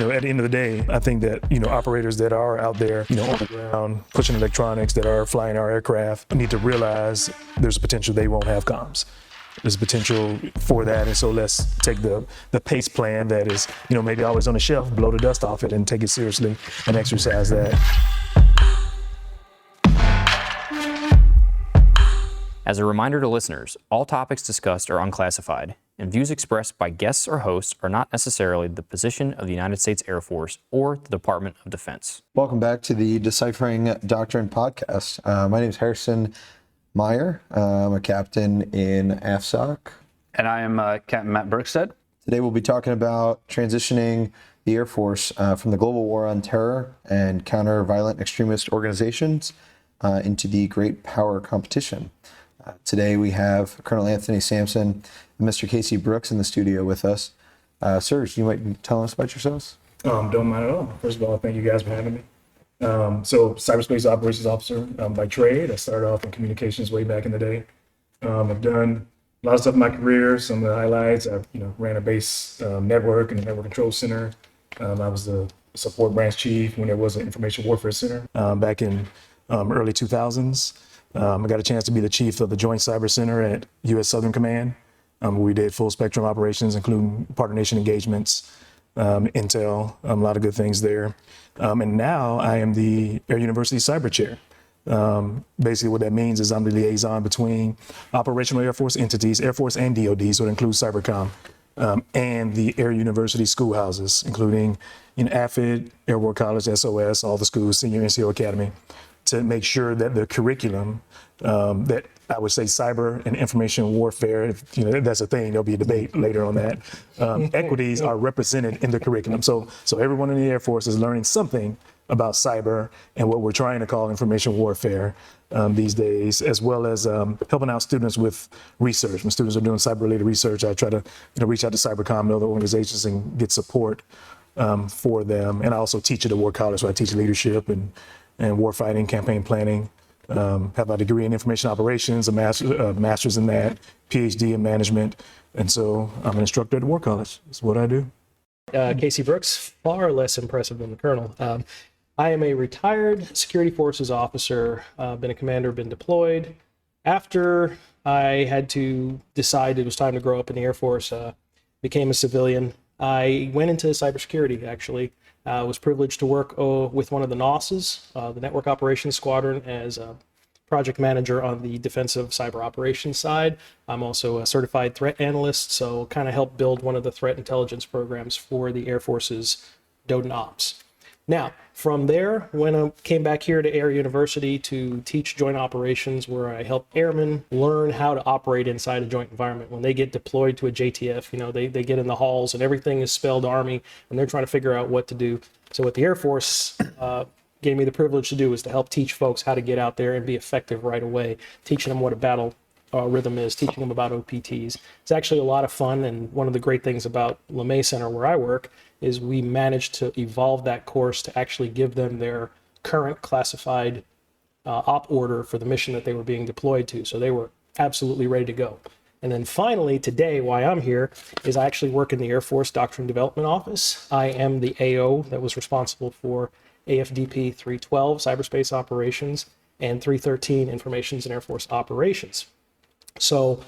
at the end of the day, I think that, operators that are out there, on the ground, pushing electronics, that are flying our aircraft, need to realize there's a potential they won't have comms. There's potential for that, and so let's take the PACE plan that is, maybe always on the shelf, blow the dust off it and take it seriously and exercise that. As a reminder to listeners, all topics discussed are unclassified, and views expressed by guests or hosts are not necessarily the position of the United States Air Force or the Department of Defense. Welcome back to the Deciphering Doctrine podcast. My name is Harrison Meyer. I'm a captain in AFSOC. And I am Captain Matt Berkstead. Today we'll be talking about transitioning the Air Force from the global war on terror and counter-violent extremist organizations into the great power competition. Today we have Colonel Anthony Sampson and Mr. Casey Brooks in the studio with us. Sirs, you might be telling us about yourselves? Don't mind at all. First of all, thank you guys for having me. So cyberspace operations officer by trade. I started off in communications way back in the day. I've done a lot of stuff in my career. Some of the highlights, I ran a base network and a network control center. I was the support branch chief when there was an information warfare center back in early 2000s. I got a chance to be the chief of the Joint Cyber Center at U.S. Southern Command. We did full spectrum operations, including partner nation engagements, intel, a lot of good things there. And now I am the Air University Cyber Chair. Basically what that means is I'm the liaison between operational Air Force entities, Air Force and DOD, so it includes Cybercom, and the Air University schoolhouses, including AFID, Air War College, SOS, all the schools, Senior NCO Academy, to make sure that the curriculum that I would say cyber and information warfare, if that's a thing, there'll be a debate later on that, equities are represented in the curriculum. So everyone in the Air Force is learning something about cyber and what we're trying to call information warfare these days, as well as helping out students with research. When students are doing cyber-related research, I try to reach out to Cybercom and other organizations and get support for them. And I also teach at the War College, so I teach leadership and warfighting, campaign planning. Have a degree in information operations, a master's in that, PhD in management, and so I'm an instructor at the War College. That's what I do. Casey Brooks, far less impressive than the colonel. I am a retired security forces officer, been a commander, been deployed. After I had to decide it was time to grow up in the Air Force, became a civilian, I went into cybersecurity, actually. Was privileged to work with one of the NOSs, the Network Operations Squadron, as a project manager on the defensive cyber operations side. I'm also a certified threat analyst, so kind of helped build one of the threat intelligence programs for the Air Force's DOD Ops. Now, from there, when I came back here to Air University to teach joint operations, where I help airmen learn how to operate inside a joint environment. When they get deployed to a JTF, they get in the halls and everything is spelled Army, and they're trying to figure out what to do. So what the Air Force gave me the privilege to do is to help teach folks how to get out there and be effective right away, teaching them what a battle rhythm is, teaching them about OPTs. It's actually a lot of fun, and one of the great things about LeMay Center, where I work, is we managed to evolve that course to actually give them their current classified op order for the mission that they were being deployed to. So they were absolutely ready to go. And then finally, today, why I'm here, is I actually work in the Air Force Doctrine Development Office. I am the AO that was responsible for AFDP 312, Cyberspace Operations, and 313, Informations and Air Force Operations. So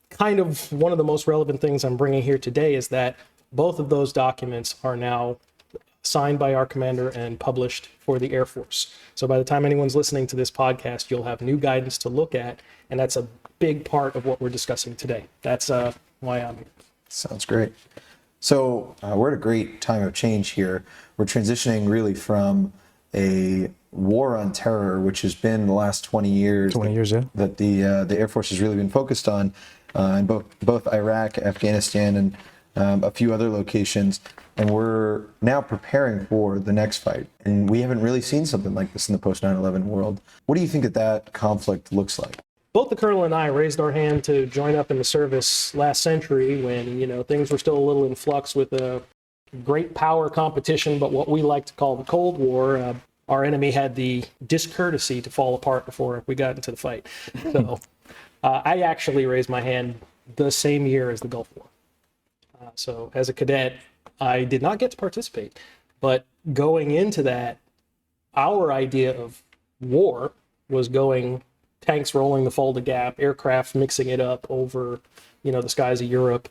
kind of one of the most relevant things I'm bringing here today is that both of those documents are now signed by our commander and published for the Air Force. So by the time anyone's listening to this podcast, you'll have new guidance to look at, and that's a big part of what we're discussing today. That's why I'm here. Sounds great. So we're at a great time of change here. We're transitioning really from a war on terror, which has been the last 20 years. 20 years, yeah. That the Air Force has really been focused on in both Iraq, Afghanistan, and a few other locations. And we're now preparing for the next fight. And we haven't really seen something like this in the post 9/11 world. What do you think that conflict looks like? Both the colonel and I raised our hand to join up in the service last century when, things were still a little in flux with a great power competition, but what we like to call the Cold War. Our enemy had the discourtesy to fall apart before we got into the fight. So I actually raised my hand the same year as the Gulf War. So as a cadet, I did not get to participate. But going into that, our idea of war was going tanks rolling the Fulda Gap, aircraft mixing it up over, the skies of Europe,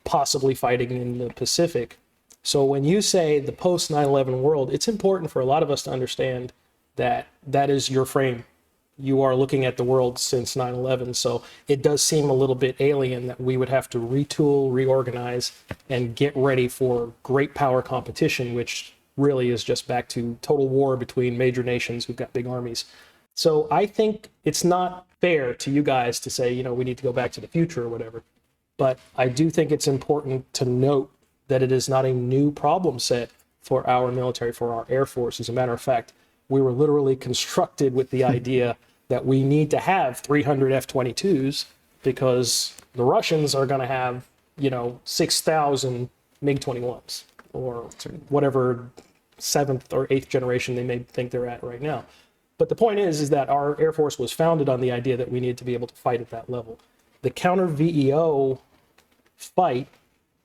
possibly fighting in the Pacific. So when you say the post 9/11 world, it's important for a lot of us to understand that that is your frame. You are looking at the world since 9/11. So it does seem a little bit alien that we would have to retool, reorganize, and get ready for great power competition, which really is just back to total war between major nations who've got big armies. So I think it's not fair to you guys to say, we need to go back to the future or whatever. But I do think it's important to note that it is not a new problem set for our military, for our Air Force. As a matter of fact, we were literally constructed with the idea that we need to have 300 F-22s because the Russians are going to have, 6,000 MiG-21s or whatever 7th or 8th generation they may think they're at right now. But the point is that our Air Force was founded on the idea that we needed to be able to fight at that level. The counter VEO fight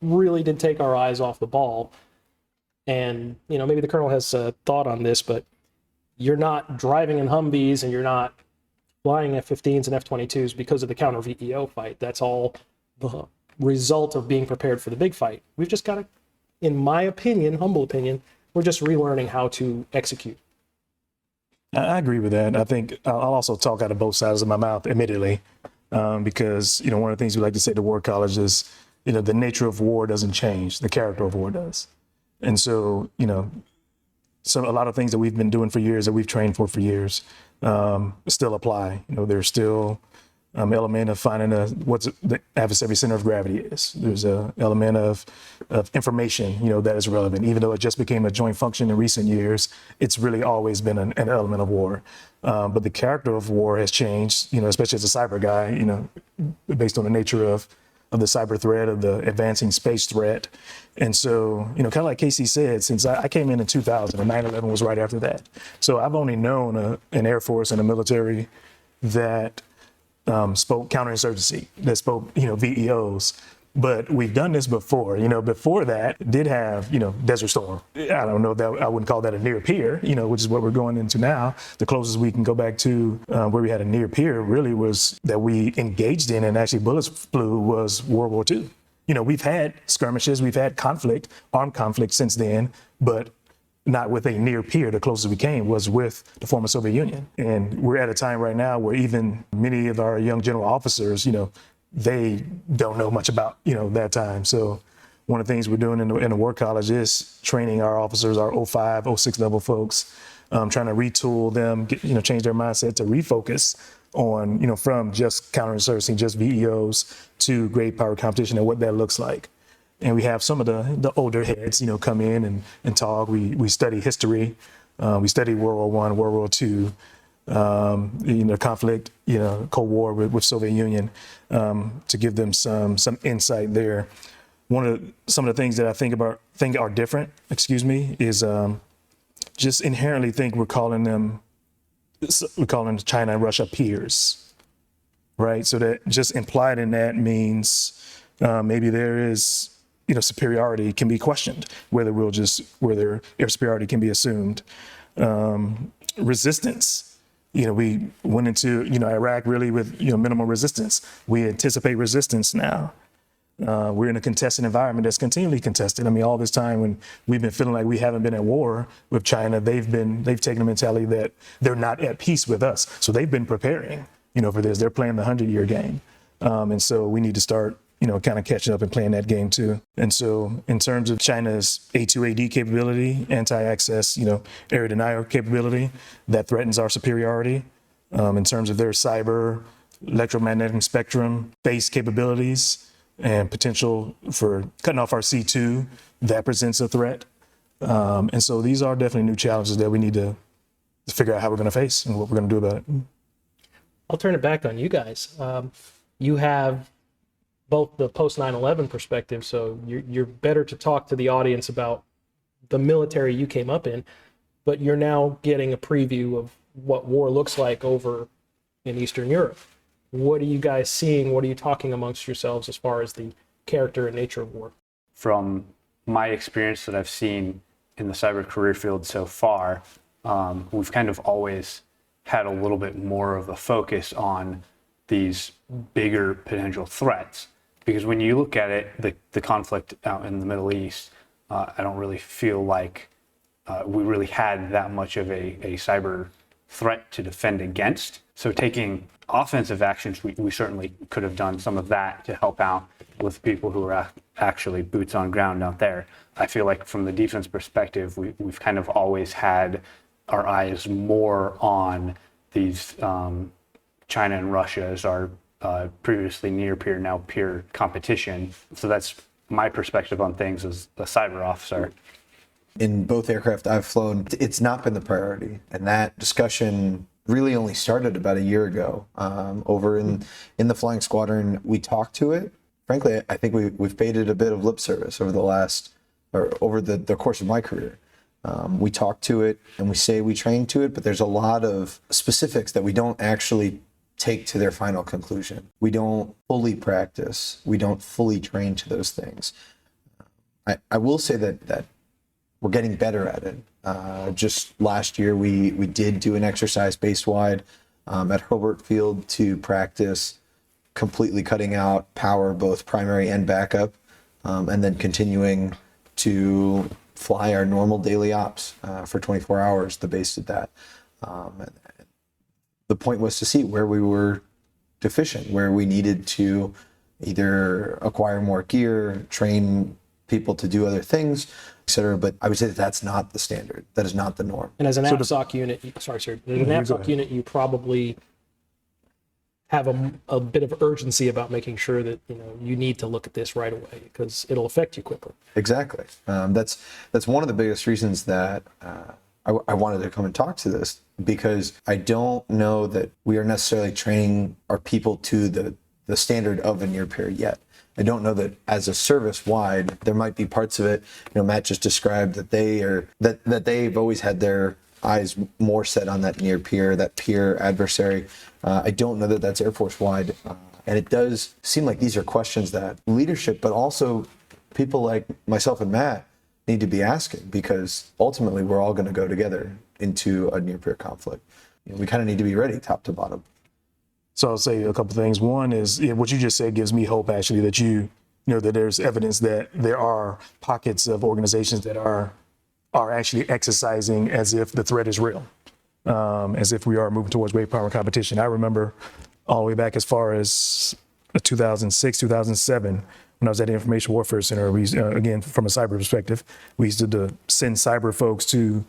really did take our eyes off the ball. And, maybe the colonel has a thought on this, but you're not driving in Humvees and you're not flying F-15s and F-22s because of the counter VEO fight. That's all the result of being prepared for the big fight. We've just got to, in my opinion, humble opinion, we're just relearning how to execute. I agree with that. I think I'll also talk out of both sides of my mouth, admittedly, because, one of the things we like to say at the War College is, the nature of war doesn't change, the character of war does. And so, a lot of things that we've been doing for years, that we've trained for years, still apply. There's still element of finding what the adversary center of gravity is. There's a element of information, that is relevant. Even though it just became a joint function in recent years, it's really always been an element of war. But the character of war has changed, especially as a cyber guy, based on the nature of the cyber threat, of the advancing space threat. And so, kind of like Casey said, since I came in 2000 and 9/11 was right after that. So I've only known an Air Force and a military that spoke counterinsurgency, that spoke, VEOs. But we've done this before. Before that, did have, Desert Storm. I don't know that I wouldn't call that a near peer, which is what we're going into now. The closest we can go back to where we had a near peer really was that we engaged in and actually bullets flew was World War II. We've had skirmishes, we've had conflict, armed conflict since then, but not with a near peer. The closest we came was with the former Soviet Union. And we're at a time right now where even many of our young general officers, they don't know much about, that time. So one of the things we're doing in the War College is training our officers, our 05, 06 level folks, trying to retool them, change their mindset to refocus on, from just counterinsurgency, just VEOs to great power competition and what that looks like. And we have some of the older heads, come in and talk. We study history. We study World War I, World War II, conflict, Cold War with Soviet Union, to give them some insight there. Some of the things that I think are different, is just inherently think we're calling China and Russia peers, right? So that just implied in that means maybe there is, superiority can be questioned, whether air superiority can be assumed. Resistance, we went into, Iraq really with, minimal resistance. We anticipate resistance now. We're in a contested environment that's continually contested. I mean, all this time when we've been feeling like we haven't been at war with China, they've taken a mentality that they're not at peace with us. So they've been preparing, for this. They're playing the 100-year game. And so we need to start, kind of catching up and playing that game too. And so in terms of China's A2AD capability, anti-access, area denial capability, that threatens our superiority. In terms of their cyber, electromagnetic spectrum, space capabilities, and potential for cutting off our C2, that presents a threat. And so these are definitely new challenges that we need to figure out how we're going to face and what we're going to do about it. I'll turn it back on you guys. You have both the post 9/11 perspective, so you're better to talk to the audience about the military you came up in, but you're now getting a preview of what war looks like over in Eastern Europe. What are you guys seeing? What are you talking amongst yourselves as far as the character and nature of war? From my experience that I've seen in the cyber career field so far, we've kind of always had a little bit more of a focus on these bigger potential threats. Because when you look at it, the conflict out in the Middle East, I don't really feel like we really had that much of a cyber threat to defend against. So taking offensive actions, we certainly could have done some of that to help out with people who are actually boots on ground out there. I feel like from the defense perspective, we've kind of always had our eyes more on these China and Russia as our previously near peer, now peer competition. So that's my perspective on things as a cyber officer. In both aircraft I've flown, it's not been the priority. And that discussion really only started about a year ago. Over in the flying squadron, we talked to it. Frankly, I think we've paid it a bit of lip service over the course of my career. We talk to it and we say we train to it, but there's a lot of specifics that we don't actually take to their final conclusion. We don't fully practice. We don't fully train to those things. I will say that we're getting better at it. Just last year, we did do an exercise base wide at Hobart Field to practice completely cutting out power, both primary and backup, and then continuing to fly our normal daily ops for 24 hours. The base did that. The point was to see where we were deficient, where we needed to either acquire more gear, train people to do other things, etc. But I would say that's not the standard. That is not the norm. And as an APSOC unit, sorry, sir, as an APSOC unit, you probably have a bit of urgency about making sure that you need to look at this right away because it'll affect you quickly. Exactly. That's one of the biggest reasons that I wanted to come and talk to this, because I don't know that we are necessarily training our people to the standard of a near peer yet. I don't know that as a service wide, there might be parts of it. Matt just described that they've always had their eyes more set on that near peer, that peer adversary. I don't know that that's Air Force wide. And it does seem like these are questions that leadership, but also people like myself and Matt need to be asking, because ultimately we're all going to go together into a near peer conflict. We kind of need to be ready top to bottom. So I'll say a couple things. One is what you just said gives me hope, actually, that that there's evidence that there are pockets of organizations that are actually exercising as if the threat is real, as if we are moving towards great power competition. I remember all the way back as far as 2006, 2007, when I was at the Information Warfare Center. We, again, from a cyber perspective, we used to send cyber folks to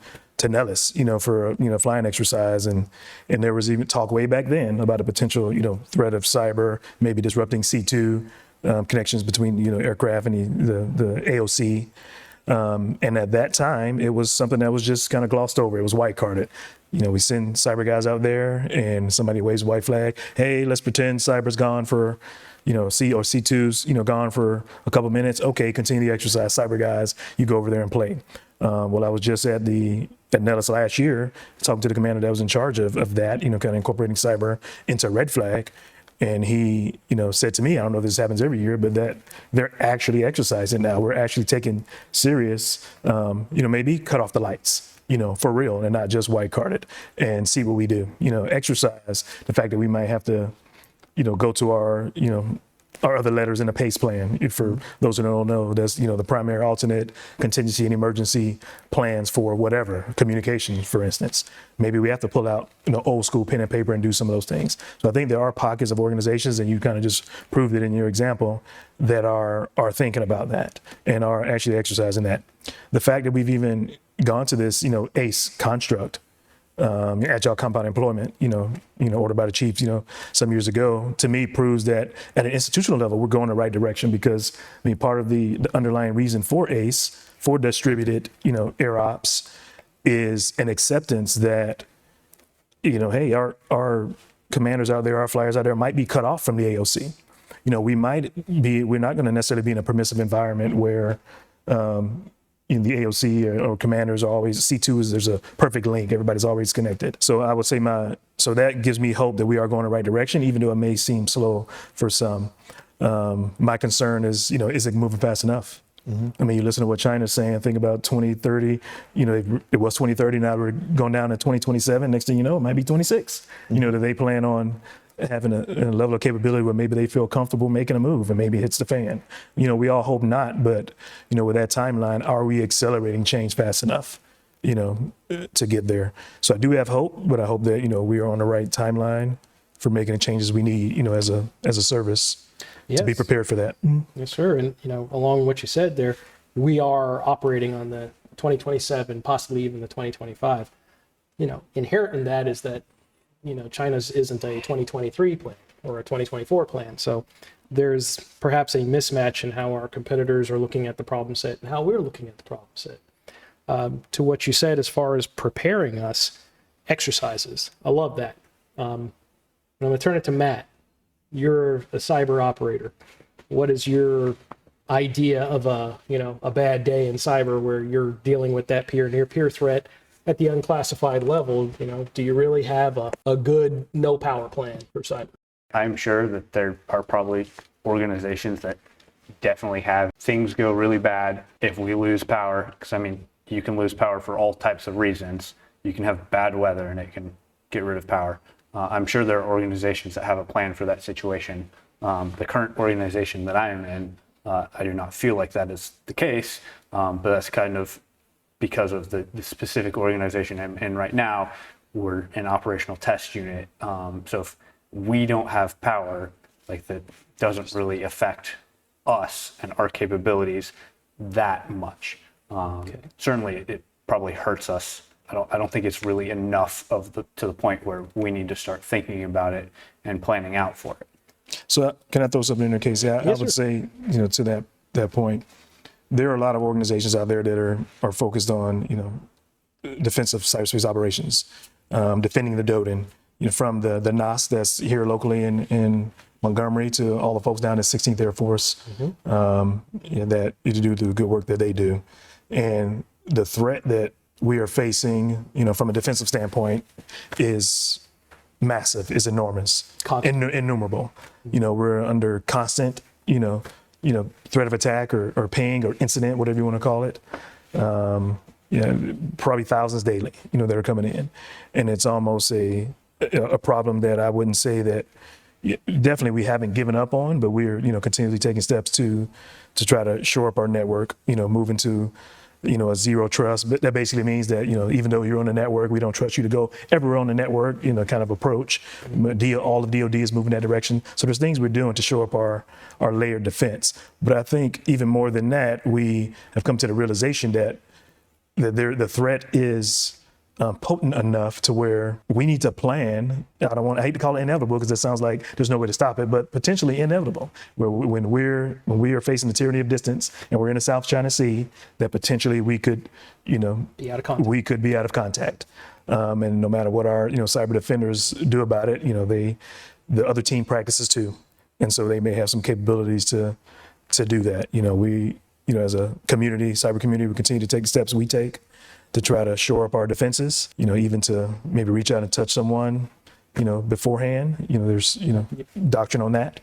Nellis, for flying exercise, and there was even talk way back then about a potential, threat of cyber, maybe disrupting C2 connections between aircraft and the AOC. And at that time, it was something that was just kind of glossed over. It was white carded. We send cyber guys out there, and somebody waves a white flag. Hey, let's pretend cyber's gone for, C2's, gone for a couple minutes. Okay, continue the exercise, cyber guys. You go over there and play. Well, I was just at Nellis last year, talking to the commander that was in charge of that, kind of incorporating cyber into red flag. And he, said to me, I don't know if this happens every year, but that they're actually exercising now. We're actually taking serious, maybe cut off the lights, for real, and not just white carded, and see what we do. Exercise the fact that we might have to, go to our other letters in the PACE plan. For those who don't know, that's, the primary, alternate, contingency, and emergency plans for whatever, communication, for instance. Maybe we have to pull out, old school pen and paper and do some of those things. So I think there are pockets of organizations, and you kind of just proved it in your example, that are thinking about that and are actually exercising that. The fact that we've even gone to this, ACE construct, agile compound employment, ordered by the chiefs, some years ago, to me proves that at an institutional level, we're going the right direction, because part of the underlying reason for ACE, for distributed, air ops, is an acceptance that, hey, our commanders out there, our flyers out there might be cut off from the AOC. We're not going to necessarily be in a permissive environment where, in the AOC or commanders are always, C2s, there's a perfect link. Everybody's always connected. So I would say so that gives me hope that we are going the right direction, even though it may seem slow for some. My concern is, is it moving fast enough? I mean, you listen to what China's saying, think about 2030, it was 2030, now we're going down to 2027. Next thing you know, it might be 26. Do they plan on having a level of capability where maybe they feel comfortable making a move and maybe it hits the fan? We all hope not, but, with that timeline, are we accelerating change fast enough, to get there? So I do have hope, but I hope that, we are on the right timeline for making the changes we need, as a service. Yes. To be prepared for that. Yes, sir. And, along what you said there, we are operating on the 2027, possibly even the 2025. Inherent in that is that, China's isn't a 2023 plan or a 2024 plan. So there's perhaps a mismatch in how our competitors are looking at the problem set and how we're looking at the problem set. To what you said as far as preparing us, exercises. I love that. I'm going to turn it to Matt. You're a cyber operator. What is your idea of a bad day in cyber where you're dealing with that peer-near-peer threat at the unclassified level? Do you really have a good no power plan for cyber? I'm sure that there are probably organizations that definitely have things go really bad if we lose power. Because you can lose power for all types of reasons. You can have bad weather and it can get rid of power. I'm sure there are organizations that have a plan for that situation. The current organization that I am in, I do not feel like that is the case, but that's kind of because of the specific organization I'm in right now. We're an operational test unit. So if we don't have power, that doesn't really affect us and our capabilities that much. Certainly it probably hurts us. I don't think it's really enough to the point where we need to start thinking about it and planning out for it. So can I throw something in there, Casey? I would say, to that point, there are a lot of organizations out there that are focused on, defensive cyberspace operations, defending the DOTN, from the NOS that's here locally in Montgomery to all the folks down at 16th Air Force, that do the good work that they do. And the threat that we are facing, from a defensive standpoint, is massive, is enormous, innumerable. We're under constant, threat of attack or ping or incident, whatever you want to call it. Probably thousands daily, that are coming in, and it's almost a problem that I wouldn't say that definitely we haven't given up on, but we're continually taking steps to try to shore up our network, move into a zero trust. But that basically means that, even though you're on the network, we don't trust you to go everywhere on the network, kind of approach. All of DOD is moving that direction. So there's things we're doing to shore up our layered defense. But I think even more than that, we have come to the realization that the threat is potent enough to where we need to plan. I hate to call it inevitable because it sounds like there's no way to stop it, but potentially inevitable. When we are facing the tyranny of distance and we're in the South China Sea, that potentially we could, be out of contact. We could be out of contact. And no matter what our, cyber defenders do about it, the other team practices too, and so they may have some capabilities to do that. We, as a community, cyber community, we continue to take the steps we take to try to shore up our defenses, even to maybe reach out and touch someone, beforehand. There's, doctrine on that.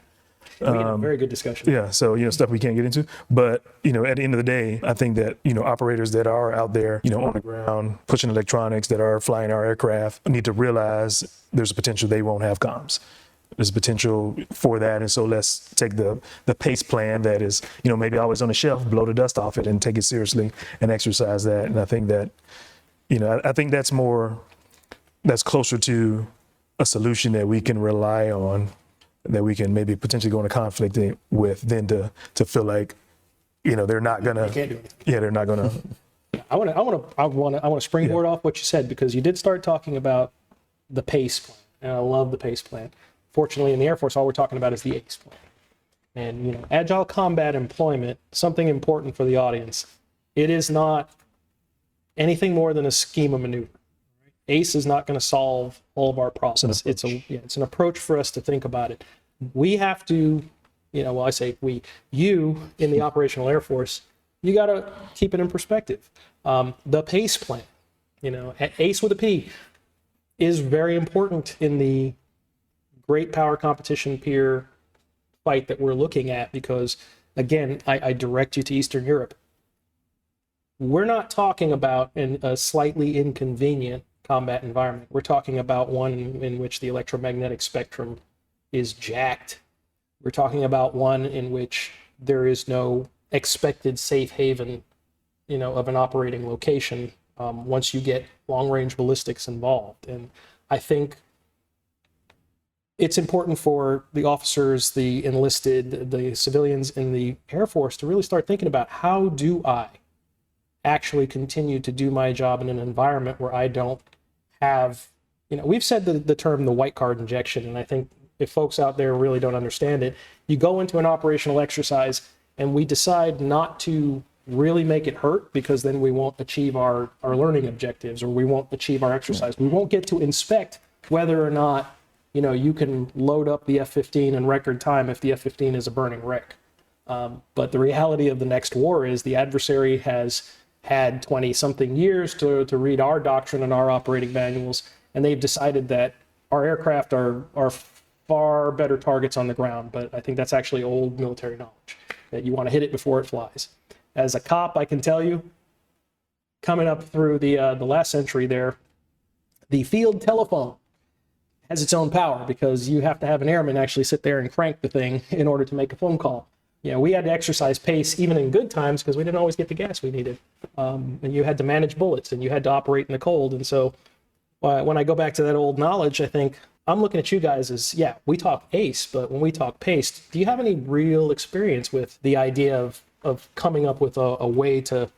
We had a very good discussion. Yeah, so, stuff we can't get into. But, at the end of the day, I think that, operators that are out there, on the ground, pushing electronics, that are flying our aircraft, need to realize there's a potential they won't have comms. There's potential for that, and so let's take the PACE plan that is, maybe always on the shelf, blow the dust off it and take it seriously and exercise that. And I think that, I think that's closer to a solution that we can rely on, that we can maybe potentially go into conflict with, than to feel like, they're not gonna. Can't do anything. Yeah, they're not gonna. I want to springboard off what you said, because you did start talking about the PACE plan, and I love the PACE plan. Fortunately, in the Air Force, all we're talking about is the ACE plan. And, agile combat employment, something important for the audience. It is not anything more than a scheme of maneuver. ACE is not going to solve all of our problems. It's an approach for us to think about it. We have to, I say we, you in the operational Air Force, you got to keep it in perspective. The PACE plan, ACE with a P, is very important in the great power competition peer fight that we're looking at, because again, I direct you to Eastern Europe. we're not talking about a slightly inconvenient combat environment. We're talking about one in which the electromagnetic spectrum is jacked. We're talking about one in which there is no expected safe haven, of an operating location once you get long-range ballistics involved. And I think it's important for the officers, the enlisted, the civilians in the Air Force to really start thinking about, how do I actually continue to do my job in an environment where I don't have, we've said the term the white card injection, and I think if folks out there really don't understand it, you go into an operational exercise and we decide not to really make it hurt, because then we won't achieve our learning objectives, or we won't achieve our exercise. We won't get to inspect whether or not, you can load up the F-15 in record time if the F-15 is a burning wreck. But the reality of the next war is the adversary has had 20-something years to read our doctrine and our operating manuals, and they've decided that our aircraft are far better targets on the ground. But I think that's actually old military knowledge, that you want to hit it before it flies. As a cop, I can tell you, coming up through the last century there, the field telephone has its own power, because you have to have an airman actually sit there and crank the thing in order to make a phone call. We had to exercise pace even in good times, because we didn't always get the gas we needed. And you had to manage bullets, and you had to operate in the cold. And so when I go back to that old knowledge, I think I'm looking at you guys as, yeah, we talk ACE, but when we talk PACE, do you have any real experience with the idea of coming up with a way to,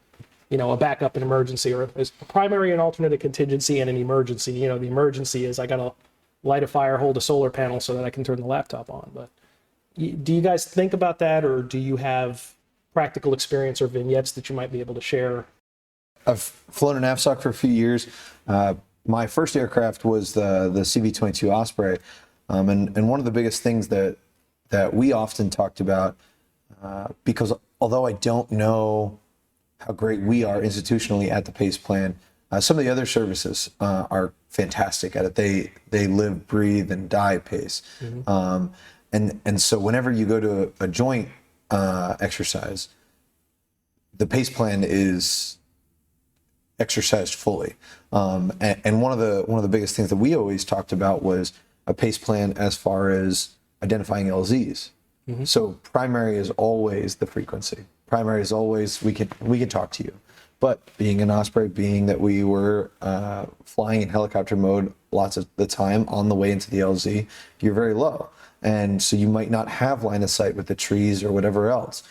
a backup in emergency, or a primary and alternate contingency and an emergency? The emergency is I got to light a fire, hold a solar panel so that I can turn the laptop on. But do you guys think about that, or do you have practical experience or vignettes that you might be able to share? I've flown an AFSOC for a few years. My first aircraft was the CV-22 Osprey. And one of the biggest things that we often talked about, because although I don't know how great we are institutionally at the PACE plan, some of the other services are fantastic at it. They live, breathe, and die PACE. Mm-hmm. And so whenever you go to a joint exercise, the PACE plan is exercised fully. And one of the biggest things that we always talked about was a PACE plan as far as identifying LZs. Mm-hmm. So primary is always the frequency. Primary is always, we can talk to you. But being an Osprey, being that we were flying in helicopter mode lots of the time on the way into the LZ, you're very low. And so you might not have line of sight with the trees or whatever else.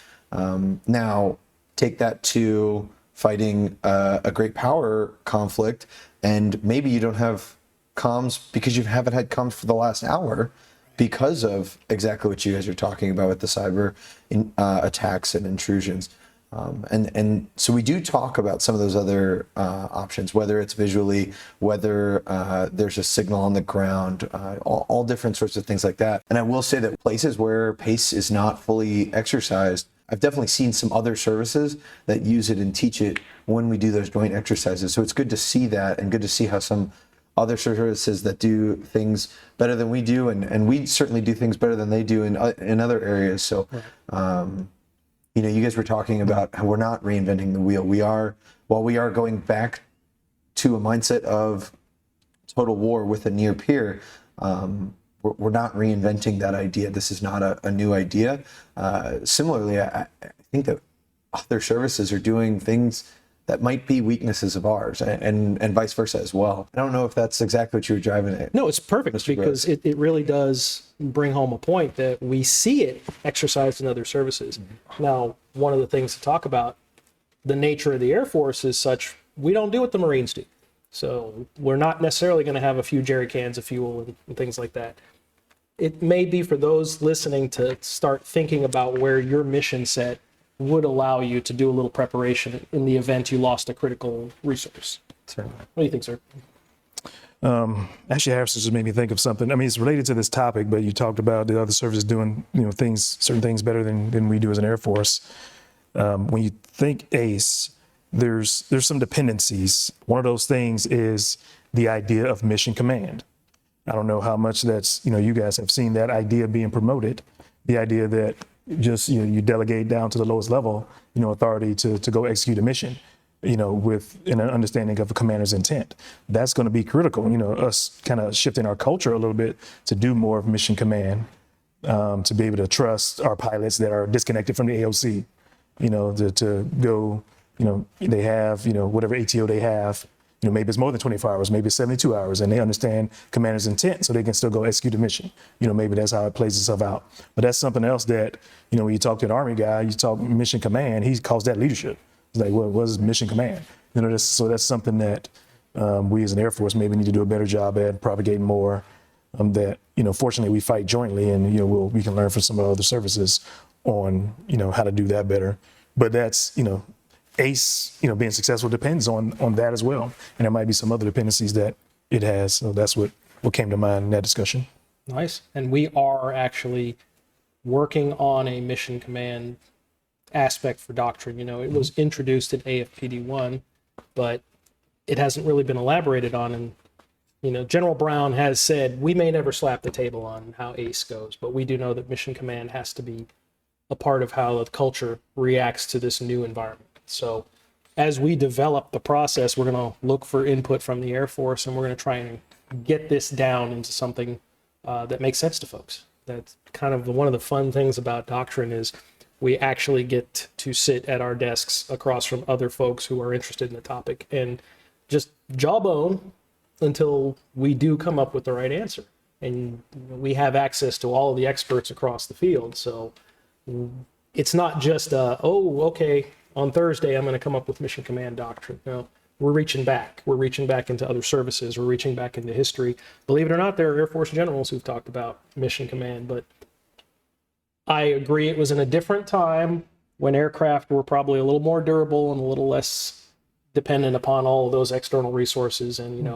Now, take that to fighting a great power conflict, and maybe you don't have comms because you haven't had comms for the last hour because of exactly what you guys are talking about with the cyber attacks and intrusions. And so we do talk about some of those other options, whether it's visually, whether there's a signal on the ground, all different sorts of things like that. And I will say that places where PACE is not fully exercised, I've definitely seen some other services that use it and teach it when we do those joint exercises. So it's good to see that, and good to see how some other services that do things better than we do, and we certainly do things better than they do in other areas. So, you guys were talking about how we're not reinventing the wheel. While we are going back to a mindset of total war with a near peer, we're not reinventing that idea. This is not a new idea. Similarly, I think that other services are doing things that might be weaknesses of ours, and vice versa as well. I don't know if that's exactly what you were driving at. No, it's perfect, Mr. because it really does bring home a point that we see it exercised in other services. Mm-hmm. Now, one of the things to talk about, the nature of the Air Force is such, we don't do what the Marines do. So we're not necessarily going to have a few jerry cans of fuel and things like that. It may be for those listening to start thinking about where your mission set would allow you to do a little preparation in the event you lost a critical resource. Certainly. What do you think, sir? Actually, Harrison just made me think of something. I mean, it's related to this topic, but you talked about the other services doing, certain things better than we do as an Air Force. When you think ACE, there's some dependencies. One of those things is the idea of mission command. I don't know how much that's, you guys have seen that idea being promoted, the idea that just, you delegate down to the lowest level, authority to go execute a mission. with an understanding of a commander's intent. That's going to be critical, us kind of shifting our culture a little bit to do more of mission command, to be able to trust our pilots that are disconnected from the AOC, to go, they have, whatever ATO they have, maybe it's more than 24 hours, maybe it's 72 hours, and they understand commander's intent so they can still go execute the mission. Maybe that's how it plays itself out. But that's something else that, when you talk to an Army guy, you talk mission command, he calls that leadership. It's like, what is mission command? So that's something that we as an Air Force maybe need to do a better job at propagating more. That, fortunately we fight jointly, and, we can learn from some of the other services on, how to do that better. But that's, ACE, being successful depends on that as well. And there might be some other dependencies that it has. So that's what came to mind in that discussion. Nice. And we are actually working on a mission command aspect for Doctrine. It was introduced in AFPD-1, but it hasn't really been elaborated on. And, General Brown has said, we may never slap the table on how ACE goes, but we do know that mission command has to be a part of how the culture reacts to this new environment. So as we develop the process, we're going to look for input from the Air Force, and we're going to try and get this down into something that makes sense to folks. That's kind of one of the fun things about Doctrine is we actually get to sit at our desks across from other folks who are interested in the topic and just jawbone until we do come up with the right answer. And we have access to all of the experts across the field. So it's not just, okay, on Thursday, I'm going to come up with mission command doctrine. No, we're reaching back. We're reaching back into other services. We're reaching back into history. Believe it or not, there are Air Force generals who've talked about mission command, but I agree it was in a different time when aircraft were probably a little more durable and a little less dependent upon all of those external resources. And,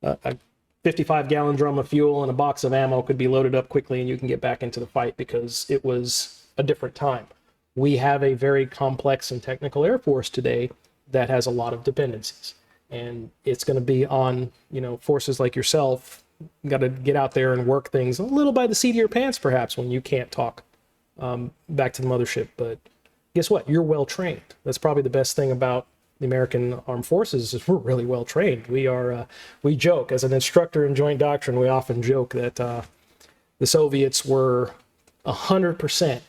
a 55-gallon drum of fuel and a box of ammo could be loaded up quickly and you can get back into the fight because it was a different time. We have a very complex and technical Air Force today that has a lot of dependencies. And it's going to be on, forces like yourself, got to get out there and work things a little by the seat of your pants, perhaps, when you can't talk back to the mothership. But guess what? You're well trained. That's probably the best thing about the American Armed Forces is we're really well trained. We joke, as an instructor in Joint Doctrine, we often joke that the Soviets were 100%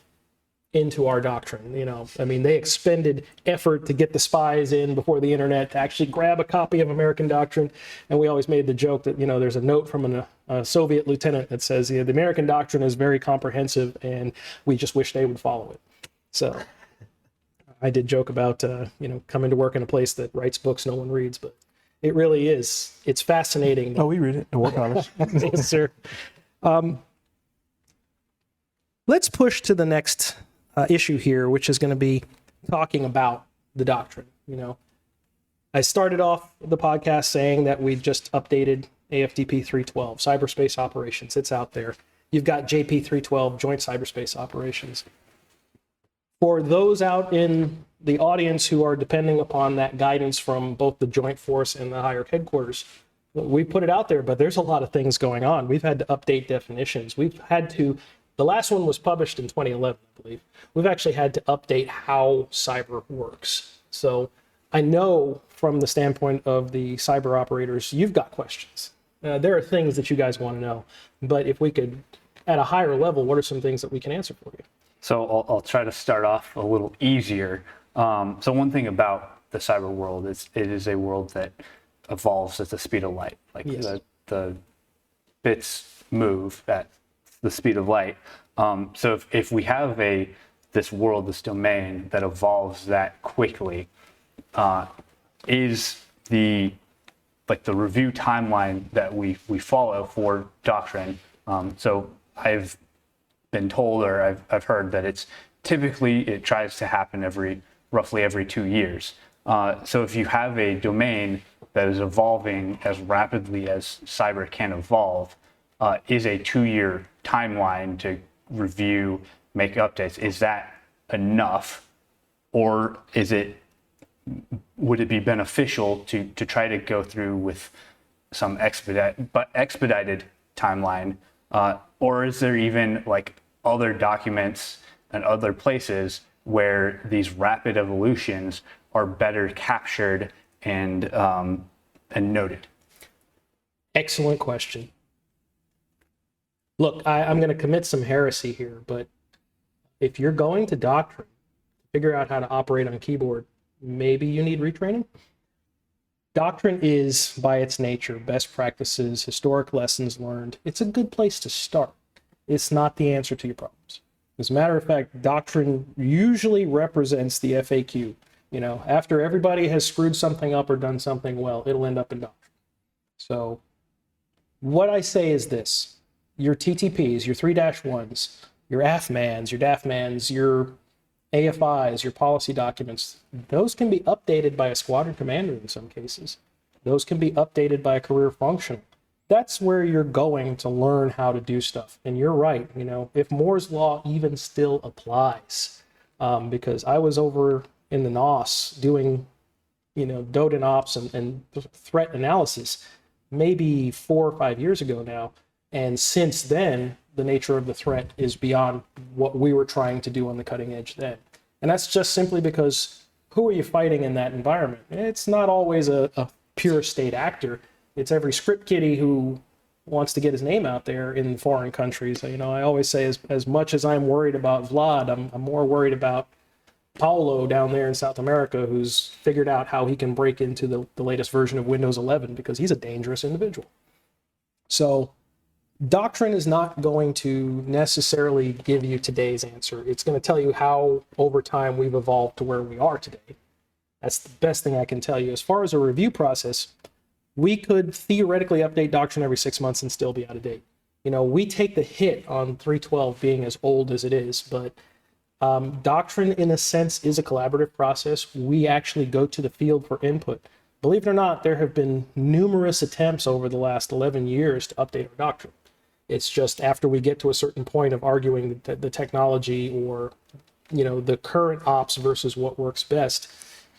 into our doctrine. They expended effort to get the spies in before the internet to actually grab a copy of American Doctrine. And we always made the joke that, there's a note from a Soviet lieutenant that says, the American Doctrine is very comprehensive and we just wish they would follow it. So I did joke about, coming to work in a place that writes books no one reads, but it really is. It's fascinating. Oh, we read it. The work on it. Yes, sir. Let's push to the next issue here, which is going to be talking about the doctrine. I started off the podcast saying that we just updated AFDP 312, cyberspace operations. It's out there. You've got JP 312, joint cyberspace operations. For those out in the audience who are depending upon that guidance from both the Joint Force and the higher headquarters, we put it out there, but there's a lot of things going on. We've had to update definitions. The last one was published in 2011, I believe. We've actually had to update how cyber works. So I know from the standpoint of the cyber operators, you've got questions. There are things that you guys want to know. But if we could, at a higher level, what are some things that we can answer for you? So I'll try to start off a little easier. So one thing about the cyber world is it is a world that evolves at the speed of light. Like yes. the bits move at the speed of light. So if we have this world, this domain that evolves that quickly, is the review timeline that we follow for Doctrine. So I've been told, or I've heard that it tries to happen roughly every 2 years. So if you have a domain that is evolving as rapidly as cyber can evolve, is a 2-year timeline to review, make updates, is that enough? Or would it be beneficial to try to go through with some expedited timeline? Or is there even other documents and other places where these rapid evolutions are better captured and noted? Excellent question. Look, I'm going to commit some heresy here, but if you're going to Doctrine, figure out how to operate on keyboard, maybe you need retraining. Doctrine is, by its nature, best practices, historic lessons learned. It's a good place to start. It's not the answer to your problems. As a matter of fact, Doctrine usually represents the FAQ. You know, after everybody has screwed something up or done something well, it'll end up in Doctrine. So what I say is this: your TTPs, your 3-1s, your AFMANs, your DAFMANs, your AFIs, your policy documents, those can be updated by a squadron commander in some cases. Those can be updated by a career functional. That's where you're going to learn how to do stuff. And you're right, you know, if Moore's Law even still applies, because I was over in the NOS doing, you know, DOT and ops and threat analysis maybe 4 or 5 years ago now. And since then, the nature of the threat is beyond what we were trying to do on the cutting edge then. And that's just simply because who are you fighting in that environment? It's not always a pure state actor. It's every script kiddie who wants to get his name out there in foreign countries. You know, I always say as much as I'm worried about Vlad, I'm more worried about Paulo down there in South America, who's figured out how he can break into the latest version of Windows 11 because he's a dangerous individual. So Doctrine is not going to necessarily give you today's answer. It's going to tell you how over time we've evolved to where we are today. That's the best thing I can tell you. As far as a review process, we could theoretically update Doctrine every 6 months and still be out of date. You know, we take the hit on 3.12 being as old as it is, but Doctrine in a sense is a collaborative process. We actually go to the field for input. Believe it or not, there have been numerous attempts over the last 11 years to update our Doctrine. It's just after we get to a certain point of arguing the technology or, you know, the current ops versus what works best,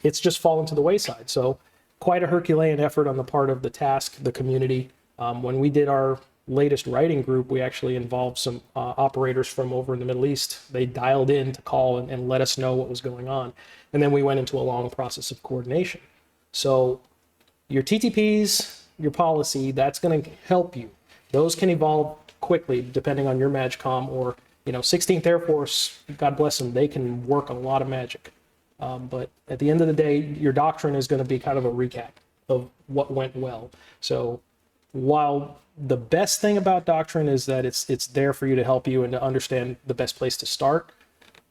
it's just fallen to the wayside. So quite a Herculean effort on the part of the task, the community. When we did our latest writing group, we actually involved some operators from over in the Middle East. They dialed in to call and let us know what was going on. And then we went into a long process of coordination. So your TTPs, your policy, that's going to help you. Those can evolve quickly depending on your MAGCOM, or, you know, 16th Air Force, God bless them, they can work a lot of magic. But at the end of the day, your Doctrine is going to be kind of a recap of what went well. So while the best thing about Doctrine is that it's there for you to help you and to understand the best place to start,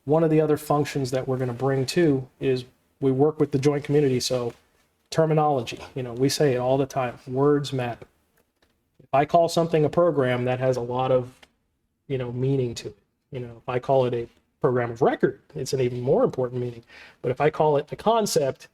one of the other functions that we're going to bring too is we work with the joint community. So terminology, you know, we say it all the time, words matter. If I call something a program, that has a lot of, you know, meaning to it. You know, if I call it a program of record, it's an even more important meaning. But if I call it a concept,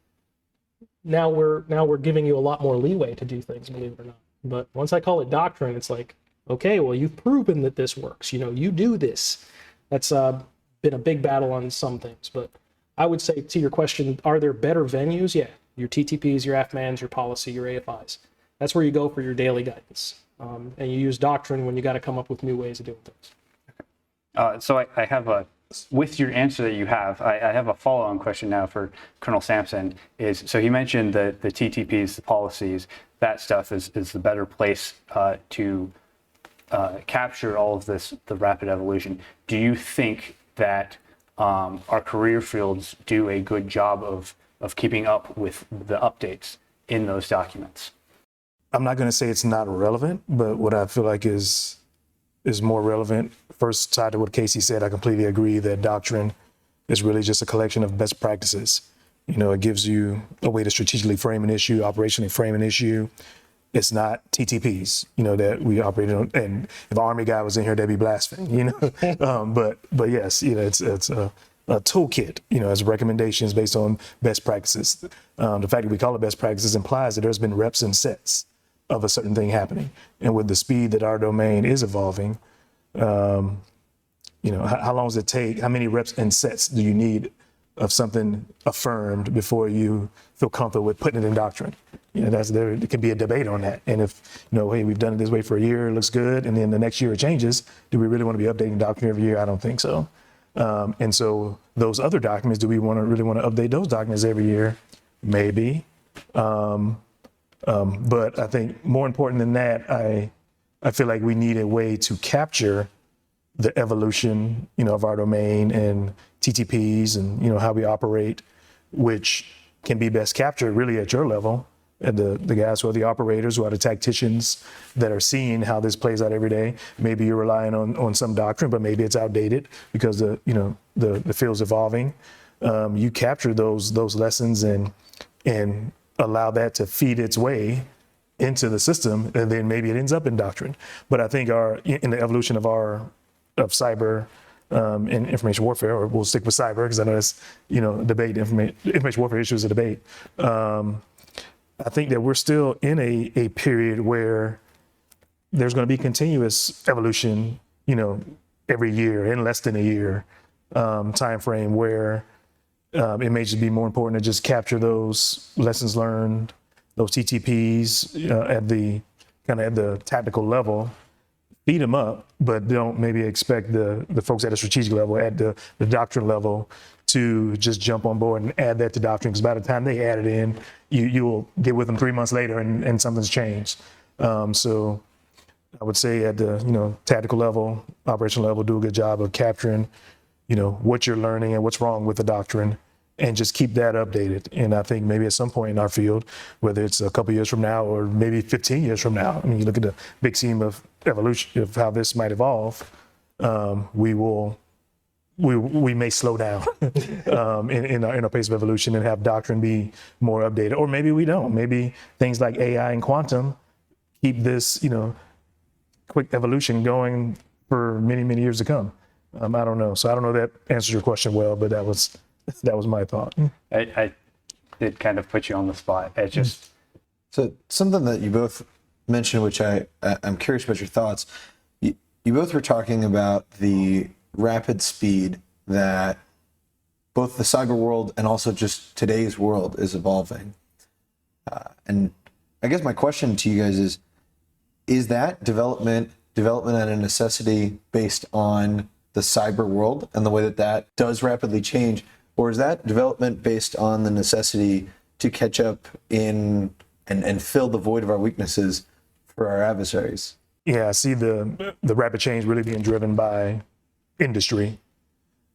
now we're giving you a lot more leeway to do things, believe it or not. But once I call it Doctrine, it's like, okay, well, you've proven that this works. You know, you do this. That's been a big battle on some things. But I would say, to your question, are there better venues? Yeah, your TTPs, your AFMANs, your policy, your AFIs. That's where you go for your daily guidance. And you use Doctrine when you got to come up with new ways of doing things. So I have with your answer that you have, I have a follow-on question now for Colonel Sampson. So he mentioned the TTPs, the policies, that stuff is the better place to capture all of this, the rapid evolution. Do you think that our career fields do a good job of keeping up with the updates in those documents? I'm not going to say it's not relevant, but what I feel like is more relevant. First, tied to what Casey said, I completely agree that Doctrine is really just a collection of best practices. You know, it gives you a way to strategically frame an issue, operationally frame an issue. It's not TTPs, you know, that we operated on. And if an Army guy was in here, they'd be blaspheming, you know. But yes, you know, it's a toolkit, you know, as recommendations based on best practices. The fact that we call it best practices implies that there's been reps and sets of a certain thing happening. And with the speed that our domain is evolving, you know, how long does it take? How many reps and sets do you need of something affirmed before you feel comfortable with putting it in Doctrine? You know, there could be a debate on that. And if, you know, hey, we've done it this way for a year, it looks good, and then the next year it changes, do we really want to be updating Doctrine every year? I don't think so. And so those other documents, do we really want to update those documents every year? Maybe. But I think more important than that, I feel like we need a way to capture the evolution, of our domain and TTPs and, how we operate, which can be best captured really at your level, at the guys who are the operators, who are the tacticians that are seeing how this plays out every day. Maybe you're relying on some doctrine, but maybe it's outdated because the field's evolving. You capture those lessons and allow that to feed its way into the system, and then maybe it ends up in doctrine. But I think in the evolution of cyber and information warfare, or we'll stick with cyber because I know that's debate. Information warfare issue is a debate. I think that we're still in a period where there's going to be continuous evolution, every year, in less than a year time frame, where it may just be more important to just capture those lessons learned, those TTPs at the tactical level, feed them up, but don't maybe expect the folks at a strategic level, at the doctrine level, to just jump on board and add that to doctrine, because by the time they add it in, you'll get with them 3 months later and something's changed. So I would say at the tactical level, operational level, do a good job of capturing what you're learning and what's wrong with the doctrine, and just keep that updated. And I think maybe at some point in our field, whether it's a couple years from now or maybe 15 years from now, I mean, you look at the big scheme of evolution of how this might evolve, we may slow down in our pace of evolution and have doctrine be more updated. Or maybe we don't. Maybe things like AI and quantum keep this, quick evolution going for many, many years to come. I don't know. So I don't know if that answers your question well, but that was my thought. I did kind of put you on the spot. It just So something that you both mentioned, which I'm curious about your thoughts. You both were talking about the rapid speed that both the cyber world and also just today's world is evolving. And I guess my question to you guys is that development at a necessity based on the cyber world and the way that does rapidly change, or is that development based on the necessity to catch up in and fill the void of our weaknesses for our adversaries? Yeah, I see the rapid change really being driven by industry,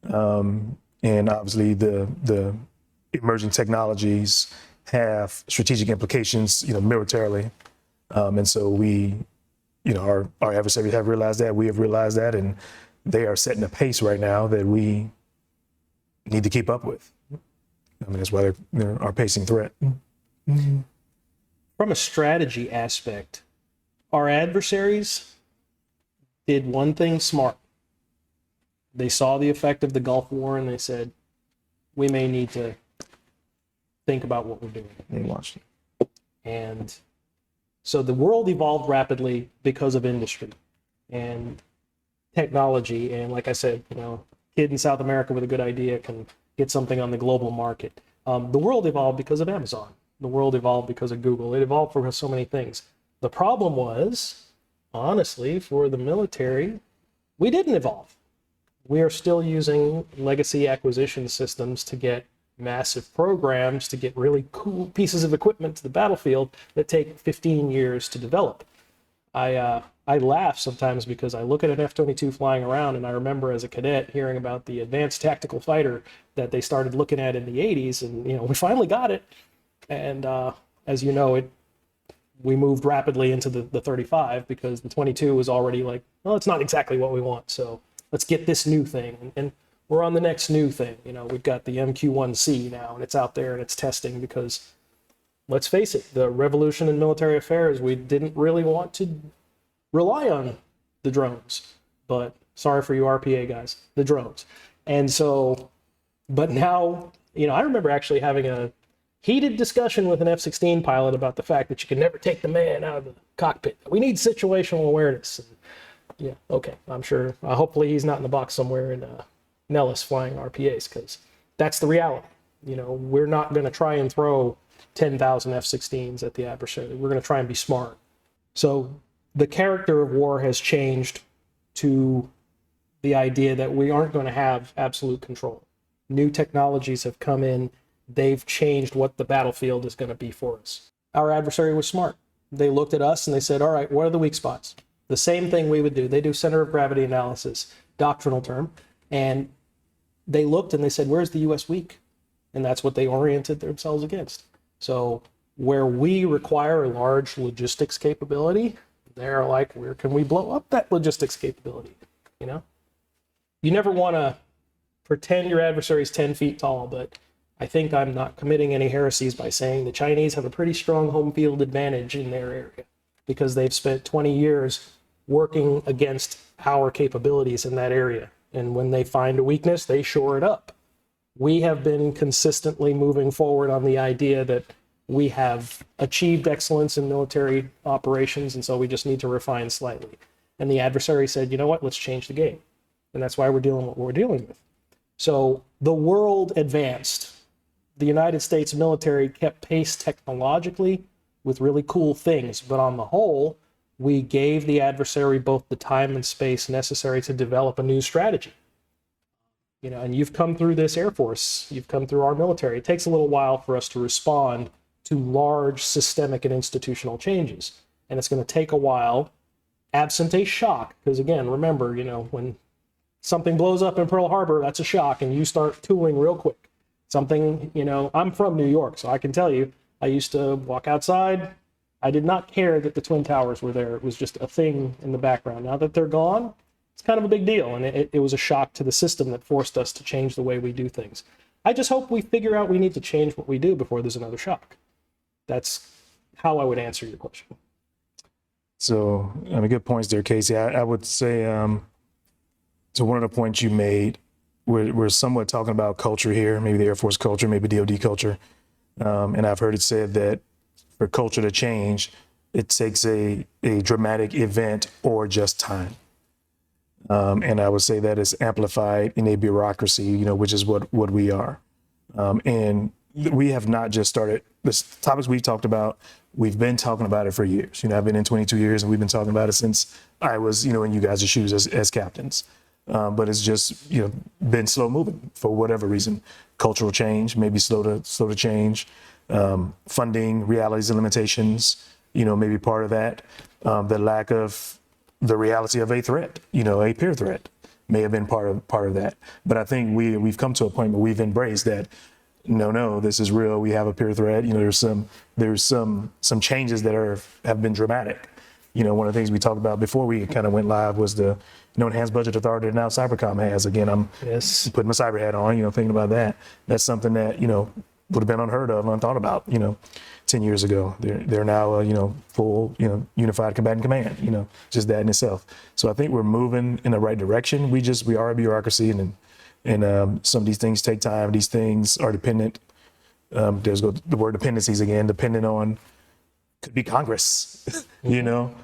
and obviously the emerging technologies have strategic implications, militarily, and so our adversaries have realized that, we have realized that, and they are setting a pace right now that we need to keep up with. I mean, that's why they're our pacing threat. From a strategy aspect, our adversaries did one thing smart. They saw the effect of the Gulf War and they said, we may need to think about what we're doing. They watched it. And so the world evolved rapidly because of industry and technology. And like I said, kid in South America with a good idea can get something on the global market. The world evolved because of Amazon. The world evolved because of Google. It evolved for so many things. The problem was, honestly, for the military, we didn't evolve. We are still using legacy acquisition systems to get massive programs, to get really cool pieces of equipment to the battlefield that take 15 years to develop. I laugh sometimes because I look at an F-22 flying around and I remember as a cadet hearing about the advanced tactical fighter that they started looking at in the 80s, and we finally got it. And as you know, we moved rapidly into the 35 because the 22 was already like, well, it's not exactly what we want, so let's get this new thing. And we're on the next new thing. We've got the MQ-1C now, and it's out there and it's testing because, let's face it, the revolution in military affairs, we didn't really want to rely on the drones. But sorry for you RPA guys, the drones. And so, but now, I remember actually having a heated discussion with an F-16 pilot about the fact that you can never take the man out of the cockpit. We need situational awareness. And, yeah, okay, I'm sure. Hopefully he's not in the box somewhere in Nellis flying RPAs, because that's the reality. We're not going to try and throw 10,000 F-16s at the adversary. We're going to try and be smart. So the character of war has changed to the idea that we aren't going to have absolute control. New technologies have come in. They've changed what the battlefield is going to be for us. Our adversary was smart. They looked at us and they said, all right, what are the weak spots? The same thing we would do. They do center of gravity analysis, doctrinal term. And they looked and they said, where's the U.S. weak? And that's what they oriented themselves against. So where we require a large logistics capability, they're like, where can we blow up that logistics capability? You know, you never want to pretend your adversary's 10 feet tall, but I think I'm not committing any heresies by saying the Chinese have a pretty strong home field advantage in their area because they've spent 20 years working against our capabilities in that area. And when they find a weakness, they shore it up. We have been consistently moving forward on the idea that we have achieved excellence in military operations, and so we just need to refine slightly. And the adversary said, you know what, let's change the game. And that's why we're dealing with what we're dealing with. So the world advanced. The United States military kept pace technologically with really cool things, but on the whole, we gave the adversary both the time and space necessary to develop a new strategy. You know, and you've come through this Air Force, you've come through our military. It takes a little while for us to respond to large systemic and institutional changes. And it's going to take a while, absent a shock, because again, remember, you know, when something blows up in Pearl Harbor, that's a shock, and you start tooling real quick. Something, you know, I'm from New York, so I can tell you, I used to walk outside. I did not care that the Twin Towers were there. It was just a thing in the background. Now that they're gone, it's kind of a big deal. And it was a shock to the system that forced us to change the way we do things. I just hope we figure out we need to change what we do before there's another shock. That's how I would answer your question. So, I mean, good points there, Casey. I would say, so one of the points you made, we're somewhat talking about culture here, maybe the Air Force culture, maybe DOD culture. And I've heard it said that for culture to change, it takes a dramatic event or just time. And I would say that is amplified in a bureaucracy, you know, which is what we are. And we have not just started, the topics we've talked about, we've been talking about it for years. You know, I've been in 22 years and we've been talking about it since I was, you know, in you guys' shoes as captains. But it's just, you know, been slow moving for whatever reason. Cultural change, maybe slow to change. Funding, realities and limitations, you know, maybe part of that. The lack of the reality of a threat, you know, a peer threat may have been part of that. But I think we've come to a point where we've embraced that. No, this is real. We have a peer threat. You know, there's some changes that have been dramatic. You know, one of the things we talked about before we kind of went live was the enhanced budget authority that now Cybercom has. Again, I'm putting my cyber hat on, you know, thinking about that. That's something that, you know, would have been unheard of, unthought about, you know, 10 years ago. They're now, you know, full, you know, unified combatant command, you know, just that in itself. So I think we're moving in the right direction. We are a bureaucracy, and some of these things take time. These things are dependent. There's the word dependencies again, dependent on, could be Congress, you know,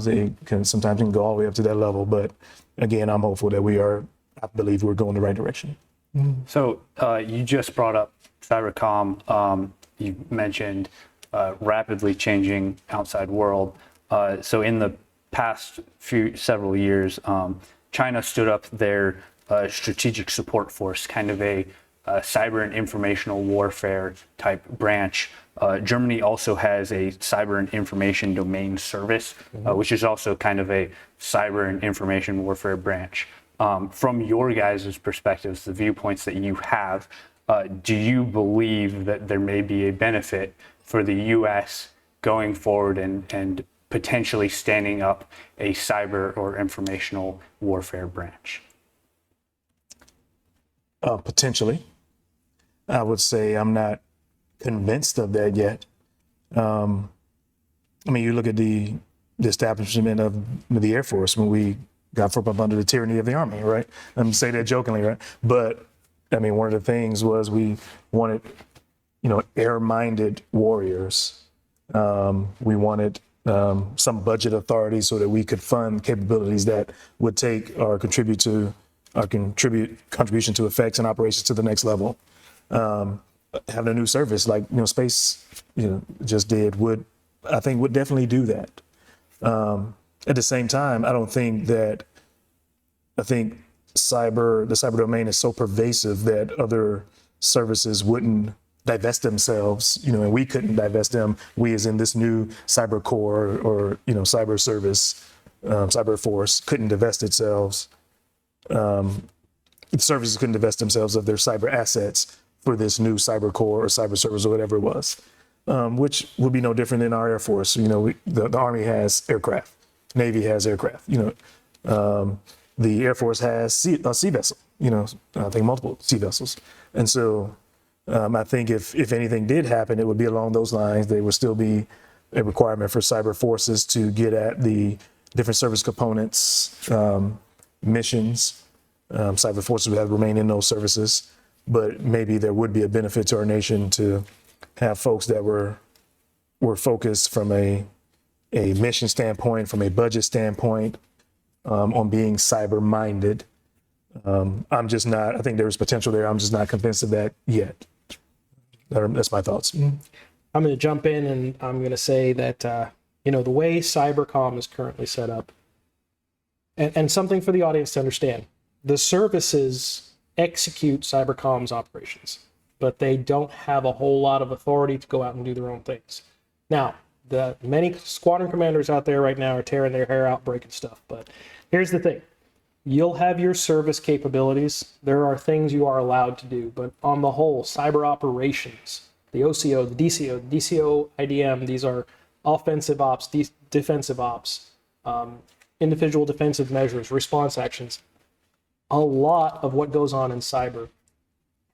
they can sometimes go all the way up to that level. But again, I'm hopeful that I believe we're going the right direction. So you just brought up Cybercom. You mentioned rapidly changing outside world. So in the past several years, China stood up their strategic support force, kind of a cyber and informational warfare type branch. Germany also has a cyber and information domain service, which is also kind of a cyber and information warfare branch. From your guys' perspectives, the viewpoints that you have, do you believe that there may be a benefit for the U.S. going forward and potentially standing up a cyber or informational warfare branch? Potentially. I would say I'm not convinced of that yet. I mean, you look at the establishment of the Air Force when we got up under the tyranny of the Army, right? I'm say that jokingly, right? But I mean, one of the things was we wanted, you know, air-minded warriors. We wanted some budget authority so that we could fund capabilities that would take or contribution to effects and operations to the next level. Having a new service like, you know, space, you know, just did would definitely do that. At the same time, I think the cyber domain is so pervasive that other services wouldn't divest themselves, and we couldn't divest them. We, as in this new cyber core or cyber service, cyber force, couldn't divest itself. Services couldn't divest themselves of their cyber assets for this new cyber core or cyber service or whatever it was, which would be no different than our Air Force. The Army has aircraft, Navy has aircraft. The Air Force has a sea vessel. I think multiple sea vessels, and so. I think if anything did happen, it would be along those lines. There would still be a requirement for cyber forces to get at the different service components, missions. Cyber forces would have to remain in those services, but maybe there would be a benefit to our nation to have folks that were focused from a mission standpoint, from a budget standpoint, on being cyber minded. I'm just not, I think there's potential there. I'm just not convinced of that yet. That's my thoughts. I'm going to jump in and I'm going to say that, the way cybercom is currently set up, and something for the audience to understand, the services execute cybercom's operations, but they don't have a whole lot of authority to go out and do their own things. Now, the many squadron commanders out there right now are tearing their hair out, breaking stuff, but here's the thing. You'll have your service capabilities. There are things you are allowed to do, but on the whole, cyber operations, the OCO, the DCO IDM, these are offensive ops, defensive ops, individual defensive measures, response actions. A lot of what goes on in cyber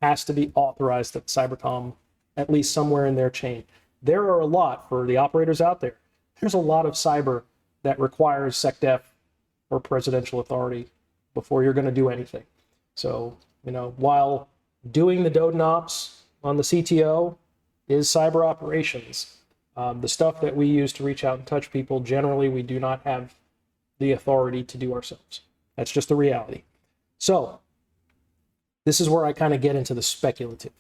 has to be authorized at cybercom, at least somewhere in their chain. There are a lot, for the operators out there, there's a lot of cyber that requires SecDef or presidential authority before you're going to do anything. So, while doing the DODN ops on the CTO is cyber operations, the stuff that we use to reach out and touch people, generally we do not have the authority to do ourselves. That's just the reality. So, this is where I kind of get into the speculative.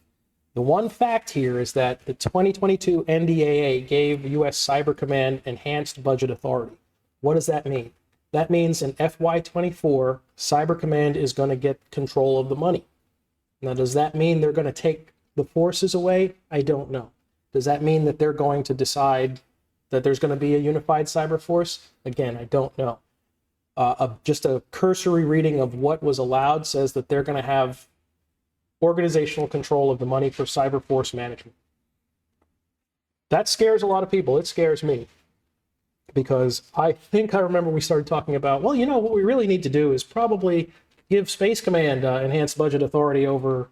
The one fact here is that the 2022 NDAA gave U.S. Cyber Command enhanced budget authority. What does that mean? That means in FY24, Cyber Command is going to get control of the money. Now, does that mean they're going to take the forces away? I don't know. Does that mean that they're going to decide that there's going to be a unified cyber force? Again, I don't know. Just a cursory reading of what was allowed says that they're going to have organizational control of the money for cyber force management. That scares a lot of people. It scares me. Because I think I remember we started talking about, what we really need to do is probably give Space Command enhanced budget authority over,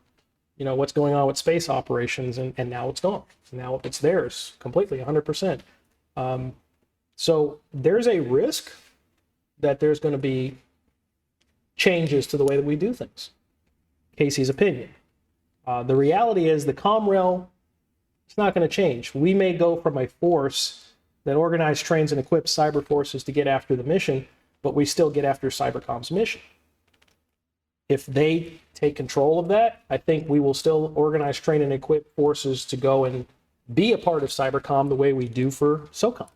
what's going on with space operations, and now it's gone. Now it's theirs completely, 100%. So there's a risk that there's going to be changes to the way that we do things. Casey's opinion. The reality is the ComRel, it's not going to change. We may go from a force that organizes, trains, and equips cyber forces to get after the mission, but we still get after Cybercom's mission. If they take control of that, I think we will still organize, train, and equip forces to go and be a part of Cybercom the way we do for SOCOM.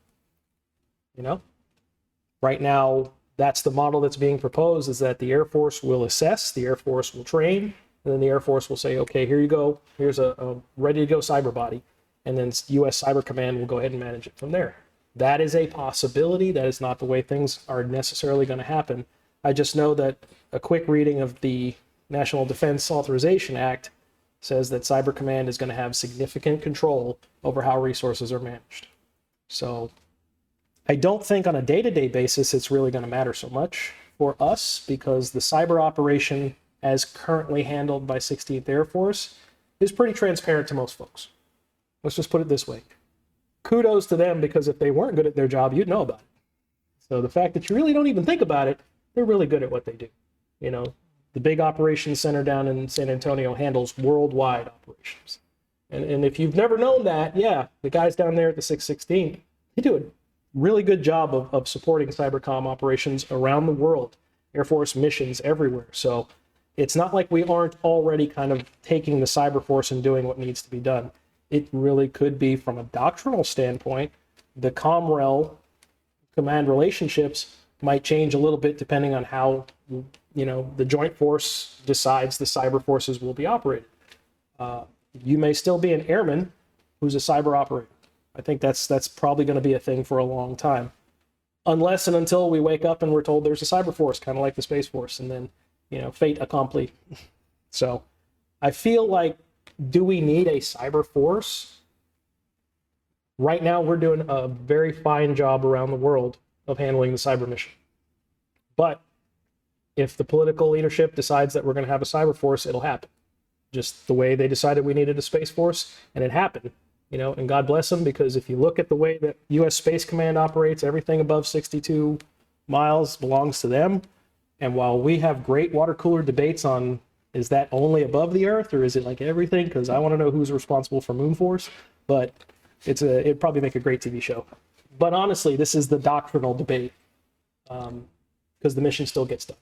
Right now, that's the model that's being proposed, is that the Air Force will assess, the Air Force will train, and then the Air Force will say, okay, here you go, here's a ready-to-go cyber body. And then U.S. Cyber Command will go ahead and manage it from there. That is a possibility. That is not the way things are necessarily going to happen. I just know that a quick reading of the National Defense Authorization Act says that Cyber Command is going to have significant control over how resources are managed. So I don't think on a day-to-day basis it's really going to matter so much for us, because the cyber operation as currently handled by 16th Air Force is pretty transparent to most folks. Let's just put it this way. Kudos to them, because if they weren't good at their job, you'd know about it. So the fact that you really don't even think about it, they're really good at what they do. The big operations center down in San Antonio handles worldwide operations. And if you've never known that, the guys down there at the 616, they do a really good job of supporting cybercom operations around the world, Air Force missions everywhere. So it's not like we aren't already kind of taking the cyber force and doing what needs to be done. It really could be, from a doctrinal standpoint, the ComRel command relationships might change a little bit depending on how, the joint force decides the cyber forces will be operated. You may still be an airman who's a cyber operator. I think that's probably going to be a thing for a long time, unless and until we wake up and we're told there's a cyber force, kind of like the Space Force, and then, fait accompli. So I feel like, do we need a cyber force? Right now, we're doing a very fine job around the world of handling the cyber mission. But if the political leadership decides that we're going to have a cyber force, it'll happen. Just the way they decided we needed a Space Force, and it happened. And God bless them, because if you look at the way that U.S. Space Command operates, everything above 62 miles belongs to them. And while we have great water cooler debates on, is that only above the Earth, or is it like everything? Because I want to know who's responsible for Moon Force. But it'd probably make a great TV show. But honestly, this is the doctrinal debate, because the mission still gets done.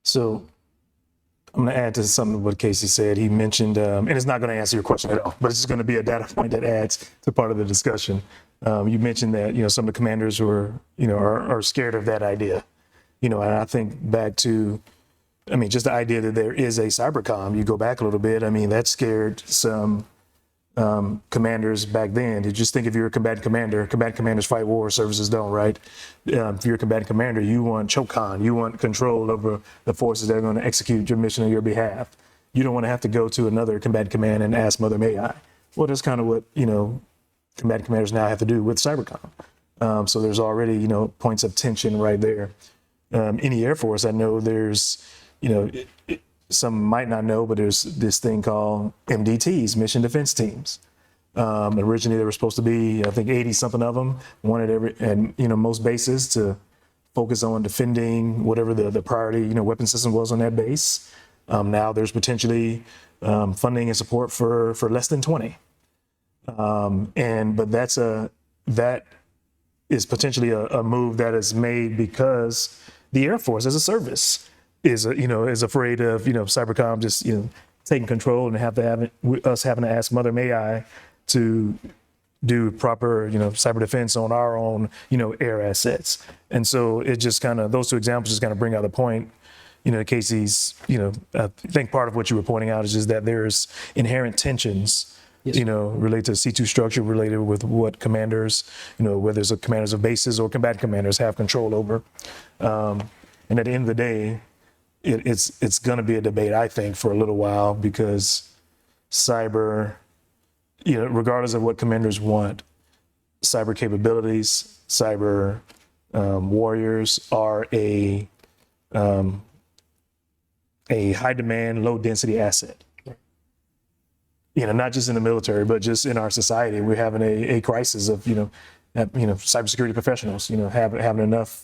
So I'm going to add to something what Casey said. He mentioned, and it's not going to answer your question at all, but it's just going to be a data point that adds to part of the discussion. You mentioned that, some of the commanders were, are scared of that idea. And I think back to, just the idea that there is a cybercom. You go back a little bit. That scared some commanders back then. You just think if you're a combatant commanders fight war, services don't, right? If you're a combatant commander, you want CHOCON, you want control over the forces that are going to execute your mission on your behalf. You don't want to have to go to another combatant command and ask, Mother, may I? Well, that's kind of what, combatant commanders now have to do with cybercom. So there's already, points of tension right there. In the Air Force, I know there's, some might not know, but there's this thing called MDTs, Mission Defense Teams. Originally, there were supposed to be, I think, 80 something of them, one at every, and most bases to focus on defending whatever the priority, weapon system was on that base. Now there's potentially funding and support for less than 20. But that is potentially a move that is made because the Air Force as a service is afraid of, cybercom just, taking control and us having to ask Mother, may I, to do proper, cyber defense on our own, air assets. And so it just kind of, those two examples just kind of bring out the point, Casey's, I think part of what you were pointing out is just that there's inherent tensions, yes, related to C2 structure, related with what commanders, whether it's commanders of bases or combatant commanders have control over. And at the end of the day, it's going to be a debate, I think, for a little while, because cyber, regardless of what commanders want, cyber capabilities, cyber warriors are a high demand, low density asset. Not just in the military, but just in our society. We're having a crisis of, cybersecurity professionals, having enough,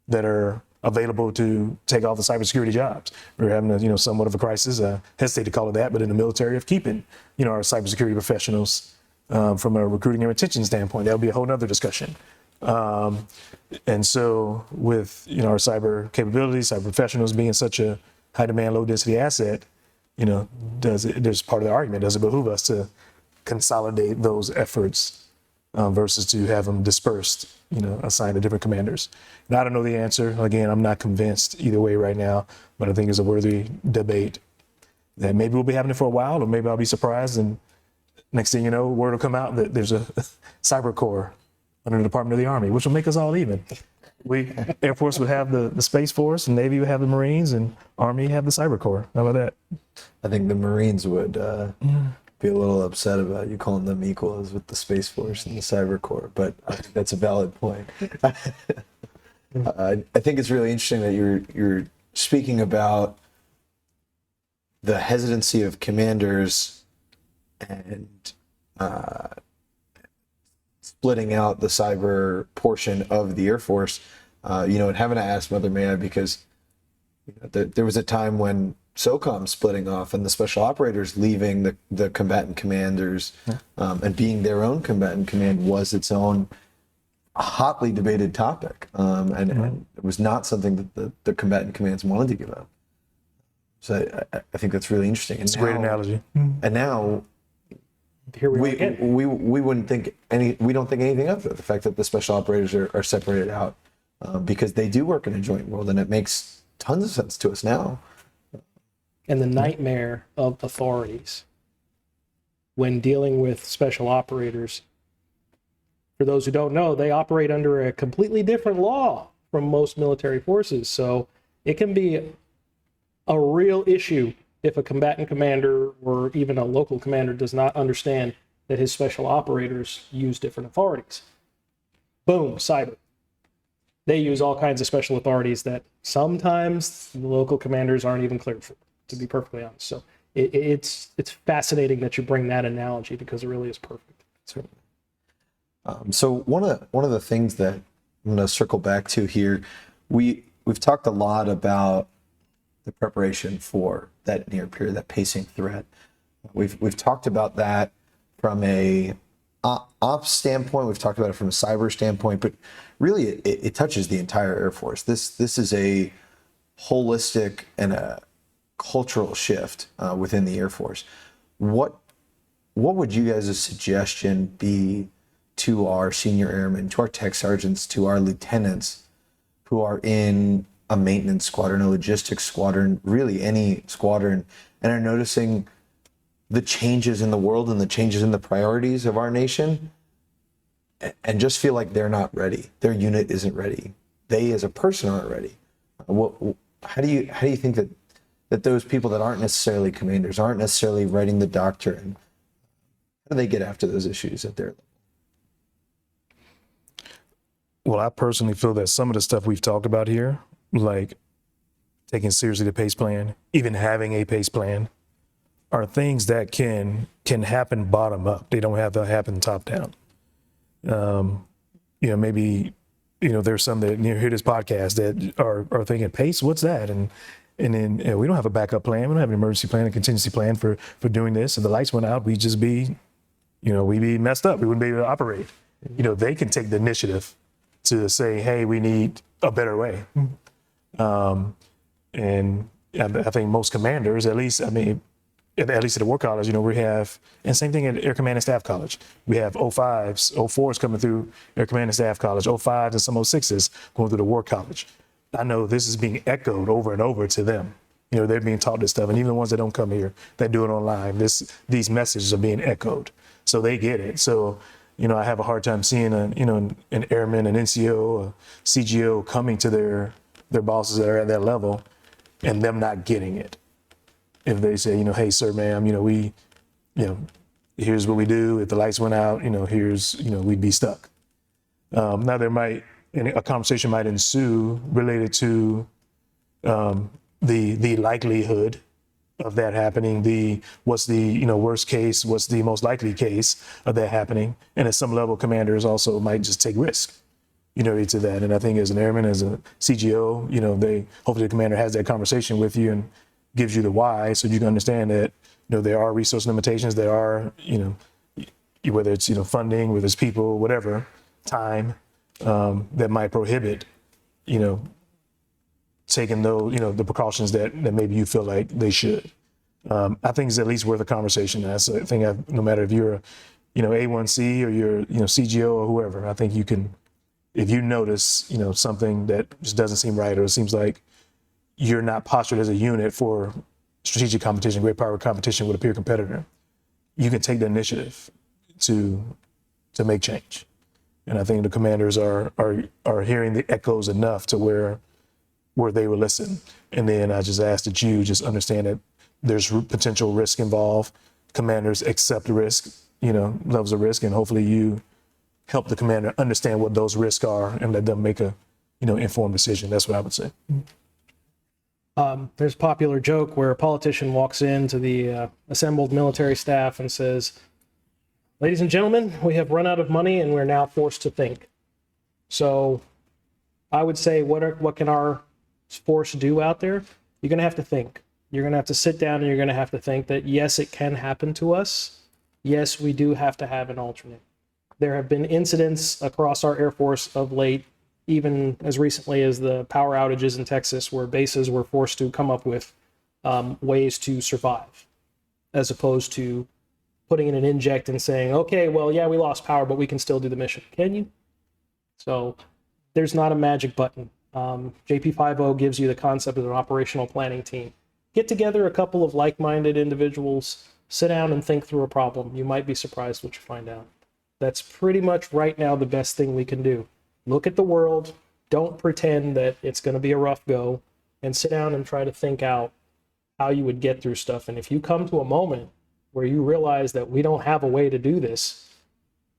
that are available to take all the cybersecurity jobs. We're having a, somewhat of a crisis, I hesitate to call it that, but in the military, of keeping, our cybersecurity professionals from a recruiting and retention standpoint. That would be a whole nother discussion. And so with, our cyber capabilities, cyber professionals being such a high demand, low density asset, there's part of the argument, does it behoove us to consolidate those efforts versus to have them dispersed, assigned to different commanders? And I don't know the answer. Again, I'm not convinced either way right now, but I think it's a worthy debate that maybe we'll be having it for a while, or maybe I'll be surprised and next thing you know, word will come out that there's a cyber corps under the Department of the Army, which will make us all even. Air Force would have the Space Force, and Navy would have the Marines, and Army have the Cyber Corps. How about that? I think the Marines would be a little upset about you calling them equals with the Space Force and the Cyber Corps, but I think that's a valid point. I think it's really interesting that you're speaking about the hesitancy of commanders and splitting out the cyber portion of the Air Force, and having to ask Mother May I, because there was a time when SOCOM splitting off and the special operators leaving the combatant commanders and being their own combatant command was its own hotly debated topic, and it was not something that the combatant commands wanted to give up. So I think that's really interesting. And it's a great analogy. And now here we wouldn't think we don't think anything of it. The fact that the special operators are separated out because they do work in a joint world, and it makes tons of sense to us now. And the nightmare of authorities when dealing with special operators, for those who don't know, they operate under a completely different law from most military forces. So it can be a real issue if a combatant commander or even a local commander does not understand that his special operators use different authorities. Boom, cyber. They use all kinds of special authorities that sometimes the local commanders aren't even cleared for, to be perfectly honest. So it's fascinating that you bring that analogy, because it really is perfect. Certainly. So one of the things that I'm going to circle back to here, we've talked a lot about the preparation for that near peer, that pacing threat. We've talked about that from a ops standpoint. We've talked about it from a cyber standpoint, but really it touches the entire Air Force. This is a holistic and a cultural shift within the Air Force. What would you guys' suggestion be to our senior airmen, to our tech sergeants, to our lieutenants who are in a maintenance squadron, a logistics squadron, really any squadron, and are noticing the changes in the world and the changes in the priorities of our nation, and just feel like they're not ready? Their unit isn't ready. They as a person aren't ready. How do you think that those people that aren't necessarily commanders, aren't necessarily writing the doctrine, how do they get after those issues at their level? Well, I personally feel that some of the stuff we've talked about here, like taking seriously the PACE plan, even having a PACE plan, are things that can happen bottom up. They don't have to happen top down. Maybe, there's some that hear this podcast that are thinking, PACE, what's that? And then we don't have a backup plan. We don't have an emergency plan, a contingency plan for doing this. If the lights went out, we'd just be, we'd be messed up. We wouldn't be able to operate. They can take the initiative to say, hey, we need a better way. And I think most commanders, at least at the War College, we have, and same thing at Air Command and Staff College. We have 05s, 04s coming through Air Command and Staff College, 05s and some 06s going through the War College. I know this is being echoed over and over to them. They're being taught this stuff, and even the ones that don't come here, that do it online, these messages are being echoed, so they get it. So, I have a hard time seeing an airman, an NCO, a CGO coming to their bosses that are at that level, and them not getting it. If they say, hey, sir, ma'am, here's what we do. If the lights went out, we'd be stuck. Now a conversation might ensue related to the likelihood of that happening, what's the worst case, what's the most likely case of that happening. And at some level, commanders also might just take risk, to that. And I think as an airman, as a CGO, hopefully the commander has that conversation with you and gives you the why, so you can understand that, there are resource limitations. There are, whether it's, funding, whether it's people, whatever, time, that might prohibit, taking those, the precautions that maybe you feel like they should. I think it's at least worth a conversation. That's a thing. No matter if you're, A1C or you're, CGO or whoever, I think you can, if you notice, something that just doesn't seem right, or it seems like you're not postured as a unit for strategic competition, great power competition with a peer competitor, you can take the initiative to make change. And I think the commanders are hearing the echoes enough to where they will listen. And then I just ask that you just understand that there's potential risk involved. Commanders accept risk, levels of risk, and hopefully you help the commander understand what those risks are and let them make a, informed decision. That's what I would say. There's a popular joke where a politician walks into the assembled military staff and says, "Ladies and gentlemen, we have run out of money and we're now forced to think." So I would say, what can our force do out there? You're going to have to think. You're going to have to sit down and you're going to have to think that, yes, it can happen to us. Yes, we do have to have an alternate. There have been incidents across our Air Force of late, even as recently as the power outages in Texas, where bases were forced to come up with ways to survive, as opposed to putting in an inject and saying, okay, well, yeah, we lost power, but we can still do the mission. Can you? So there's not a magic button. JP50 gives you the concept of an operational planning team. Get together a couple of like-minded individuals, sit down and think through a problem. You might be surprised what you find out. That's pretty much right now the best thing we can do. Look at the world. Don't pretend that it's going to be a rough go, and sit down and try to think out how you would get through stuff. And if you come to a moment where you realize that we don't have a way to do this,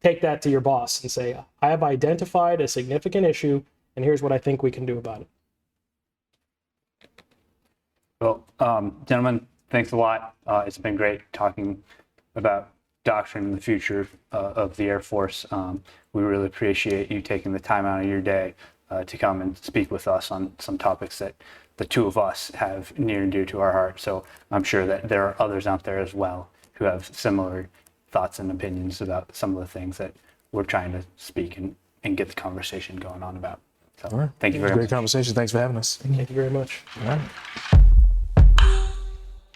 take that to your boss and say, I have identified a significant issue, and here's what I think we can do about it. Well, gentlemen, thanks a lot. It's been great talking about Doctrine and the future of the Air Force. We really appreciate you taking the time out of your day to come and speak with us on some topics that the two of us have near and dear to our heart. So I'm sure that there are others out there as well who have similar thoughts and opinions about some of the things that we're trying to speak and get the conversation going on about. So All right. Thank you very Great much. conversation. Thanks for having us. Thank you very much. All right.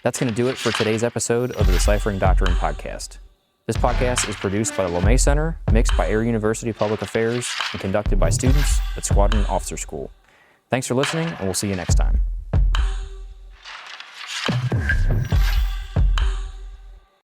That's going to do it for today's episode of the Deciphering Doctrine podcast. This podcast is produced by the LeMay Center, mixed by Air University Public Affairs, and conducted by students at Squadron Officer School. Thanks for listening, and we'll see you next time.